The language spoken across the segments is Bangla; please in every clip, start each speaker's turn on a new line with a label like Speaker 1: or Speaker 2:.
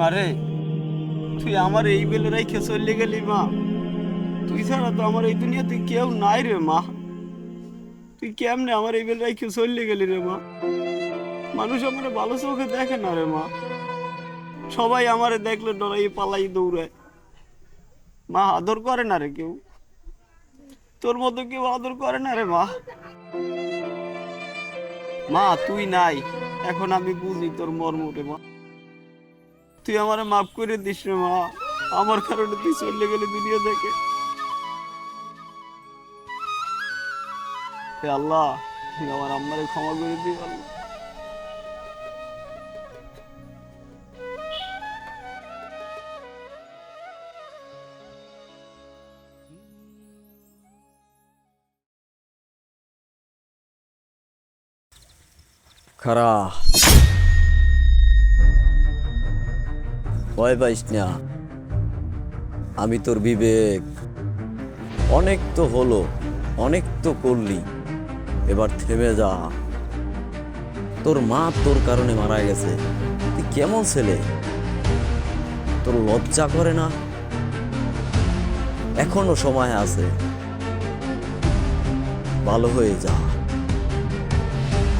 Speaker 1: মারে, তুই আমার এই বেলে রাইখে চলে গেলি মা। তুই ছাড়া তো আমার এই দুনিয়াতে কেউ নাই রে মা। তুই কেমনে আমার এই বেলে রাইখে চলে গেলি রে মা। মানুষ আমার ভালো চোখে দেখে না রে মা। সবাই আমারে দেখলে ডরাই পালাই দৌড়ায়। মা আদর করে না রে কেউ। তোর মতো কেউ আদর করে না রে মা। মা তুই নাই, এখন আমি বুঝি তোর মর্ম রে মা। তুই আমারে মাফ করে দিস রে মা। আমার কারণে তুই চলে গেলি দুনিয়া থেকে। হে আল্লাহ, তুই আমার আম্মারে ক্ষমা করে দিস আল্লাহ।
Speaker 2: খারা ভয় পাইস না, আমি তোর বিবেক। অনেক তো হলো, অনেক তো করলি, এবার থেমে যা। তোর মা তোর কারণে মারা গেছে, তুই কেমন ছেলে? তোর লজ্জা করে না? এখনো সময় আছে, ভালো হয়ে যা,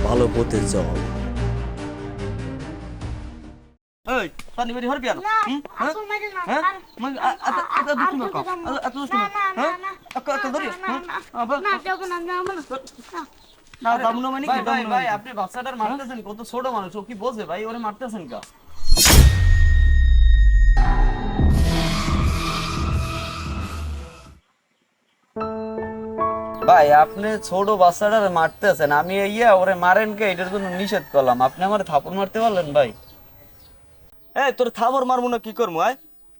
Speaker 2: ভালো পথে চল।
Speaker 1: এই পানি বেরি হরবি আর হ্যাঁ হ্যাঁ এত দুষ্ট না কর, এত দুষ্ট না হ্যাঁ এত ধরি না দামনো মানে কি? ভাই ভাই আপনি বাচ্চাটার মারতেছেন, কত ছোট মানুষ, ও কি বোঝে ভাই? ওরে মারতেছেন কা? ভাই আপনি ছোট বাচ্চাটারে মারতেছেন, আমি ওরে মারেন কে? এটার জন্য নিষেধ করলাম, আপনি আমার থাপড় মারতে পারলেন ভাই? এই তোর থাপড় মারবো না কি করবো?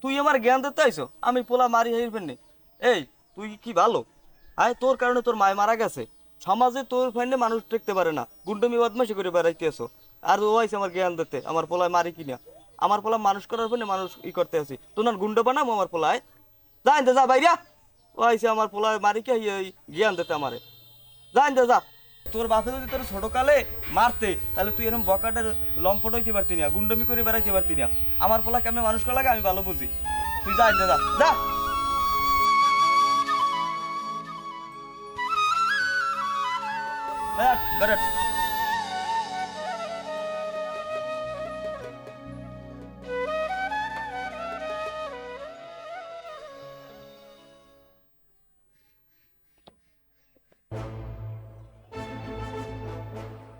Speaker 1: তুই আমার জ্ঞান দিতে আইছো, আমি পোলা মারি হাইরবেন নি? এই তুই কি ভালো? তোর কারণে তোর মায় মারা গেছে, সমাজে তোর ফাইন্ডে মানুষ টেকতে পারে না, গুন্ডমি বদমাশি করে বেড়াইতে আছো। আর ও আইছে আমার জ্ঞান দিতে, আমার পোলায় মারি কিনা। আমার পোলা মানুষ করার ফলে মানুষ করতে আছি, তোর গুন্ড বানাবো আমার পোলায়? যা যা বাইরা, ও আইছে আমার পোলায় মারি কে জ্ঞান দিতে আমারে। যা যা। তোর বাপে যদি তোর ছোট কালে মারতে, তাহলে তুই এরকম বকাটার লম্পট হইতে পারতি না, গুন্ডমি করে বেড়াইতে পারতি না। আমার পোলা কেমন মানুষ করা লাগে আমি ভালো বুঝি। তুই যা যা যা।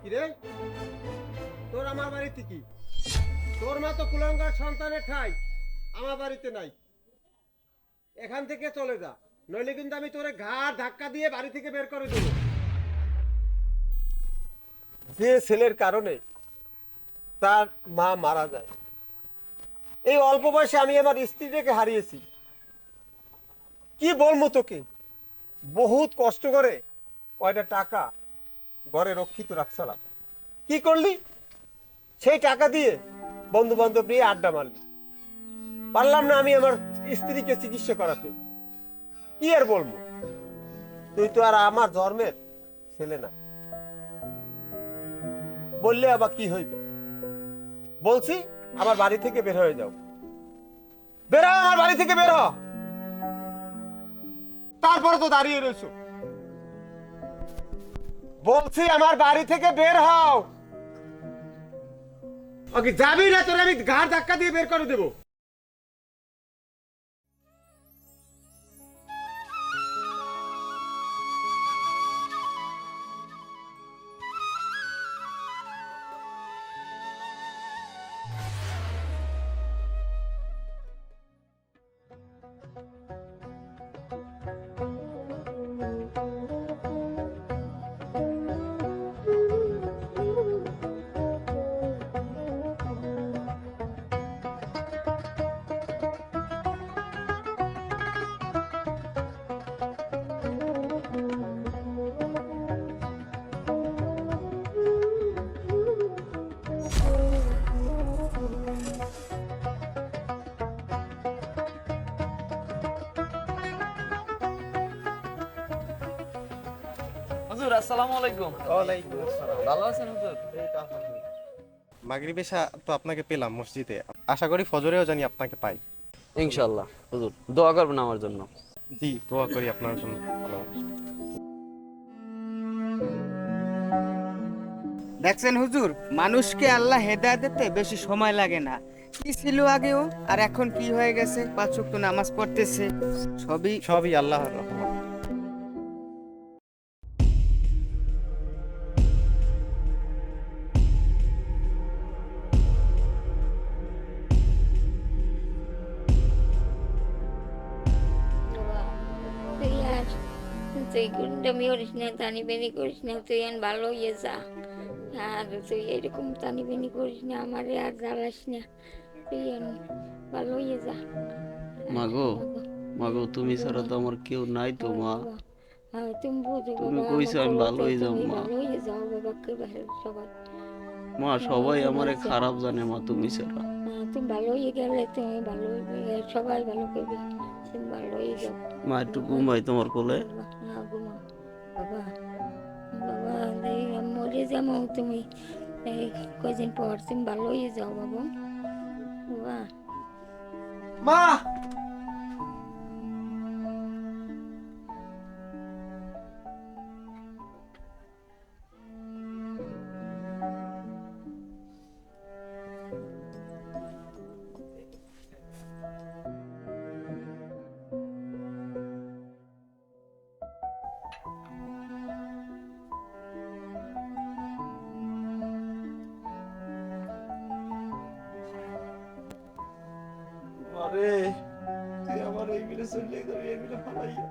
Speaker 3: কিরে, তোর আমার বাড়িতে কি? তোর মা তো কুলাঙ্গার সন্তানের ঠাই আমার বাড়িতে নাই। এখান থেকে চলে যা, নইলে কিন্তু আমি তোরে ঘাড় ধাক্কা দিয়ে বাড়ি থেকে বের করে দেবো। যে ছেলের কারণে তার মা মারা যায়, এই অল্প বয়সে আমি আমার স্ত্রীটাকে হারিয়েছি। কি বলবো তোকে, বহুত কষ্ট করে কয়টা টাকা ঘরে রক্ষিত রাখছিলাম। কি করলি? সেই টাকা দিয়ে বন্ধু বান্ধব নিয়ে আড্ডা মারলি। পারলাম না আমি আমার স্ত্রীকে চিকিৎসা করাতে। কি আর বলবো, তুই তো আর আমার জন্মের ছেলে না। বললে আবার কি হইবে? বলছি আমার বাড়ি থেকে বের হয়ে যাও। বের হ, আমার বাড়ি থেকে বের হ। তারপরে তো দাঁড়িয়ে রয়েছো। বলছি আমার বাড়ি থেকে বের হও। ওকে যাবি না, তোর আমি ঘাড় ধাক্কা দিয়ে বের করে দেবো।
Speaker 1: হুজুর আসসালামু আলাইকুম।
Speaker 3: ওয়ালাইকুম আসসালাম।
Speaker 1: ভালো আছেন হুজুর?
Speaker 3: এই তো আলহামদুলিল্লাহ।
Speaker 4: মাগরিবে তো আপনাকে পেলাম মসজিদে, আশা করি ফজরেও জানি আপনাকে পাই।
Speaker 1: ইনশাল্লাহ হুজুর দোয়া করবেন আমার জন্য।
Speaker 4: জি, দোয়া করি আপনার জন্য। ভালো।
Speaker 5: দেখছেন হুজুর, মানুষকে আল্লাহ হেদায়েত দিতে বেশি সময় লাগে না। কি ছিল আগেও আর এখন কি হয়ে গেছে, 5 ওয়াক্ত নামাজ পড়তেছে, সবই
Speaker 4: সবই আল্লাহর রহমত।
Speaker 6: তুই আর তুই গুন্ডামি করিস না, টানি বেনি করিস না, তুই আর ভালো হয়ে যা। আর তুই এরকম টানি বেনি করিস না, আমারে আর জ্বালাস না, তুই আর ভালো হয়ে যা।
Speaker 1: মাগো মাগো তুমি ছাড়া তো আমার কেউ নাই তো মা।
Speaker 6: তুমি বুঝো
Speaker 1: তুমি
Speaker 6: বাবা,
Speaker 1: কইছো আমি
Speaker 6: আমার
Speaker 1: ভালো হয়ে যাবো,
Speaker 6: তুমি
Speaker 1: মা।
Speaker 6: ভালো হয়ে যাও বাবা, কে ভালো সবাই।
Speaker 1: মা সবাই আমারে খারাপ জানে মা, তুমি ছাড়া।
Speaker 6: তুমি ভালো হয়ে গেলে তুমি ভালো হয়ে সবাই ভালো করবে, তুমি ভালো হয়ে যাও।
Speaker 1: মা একটু ঘুমাই তোমার কোলে।
Speaker 6: ঘুমাও বাবা, বাবা এই মরে যাবো, তুমি এই কদিন পর তুমি ভালো হয়ে যাও বাবা। বাবা
Speaker 3: মা,
Speaker 1: আরে তুই আমার এই মিলে চলে যাবি, এই মিলে ফালাইয়া।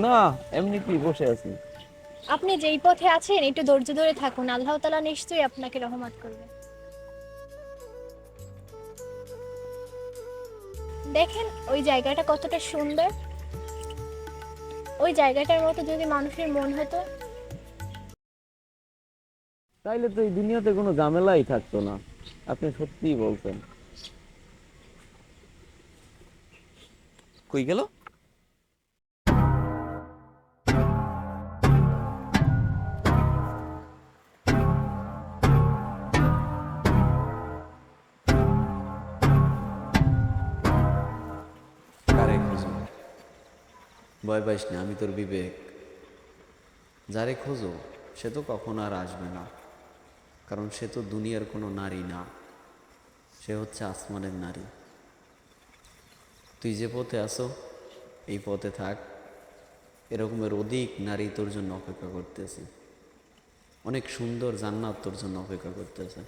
Speaker 1: না এমনি কি বসে আছি।
Speaker 7: আপনি যেই পথে আছেন একটু ধৈর্য ধরে থাকুন, আল্লাহ তাআলা নিশ্চয়ই আপনাকে রহমত করবে। দেখেন ওই জায়গাটা কতটা সুন্দর, ওই জায়গাটার মতো যদি মানুষের মন হতো।
Speaker 1: তাইলে তো এই দুনিয়াতে কোনো ঝামেলাই থাকতো না। আপনি সত্যিই বলছেন। কই গেল?
Speaker 2: কারে খোঁজো? ভয় পাইস না, আমি তোর বিবেক। যারে খোঁজো সে তো কখনো আর আসবে না, কারণ সে তো দুনিয়ার কোনো নারী না, সে হচ্ছে আসমানের নারী। তুই যে পথে আসো এই পথে থাক, এরকমের অধিক নারী তোর জন্য অপেক্ষা করতেছে, অনেক সুন্দর জান্নাত তোর জন্য অপেক্ষা করতেছে।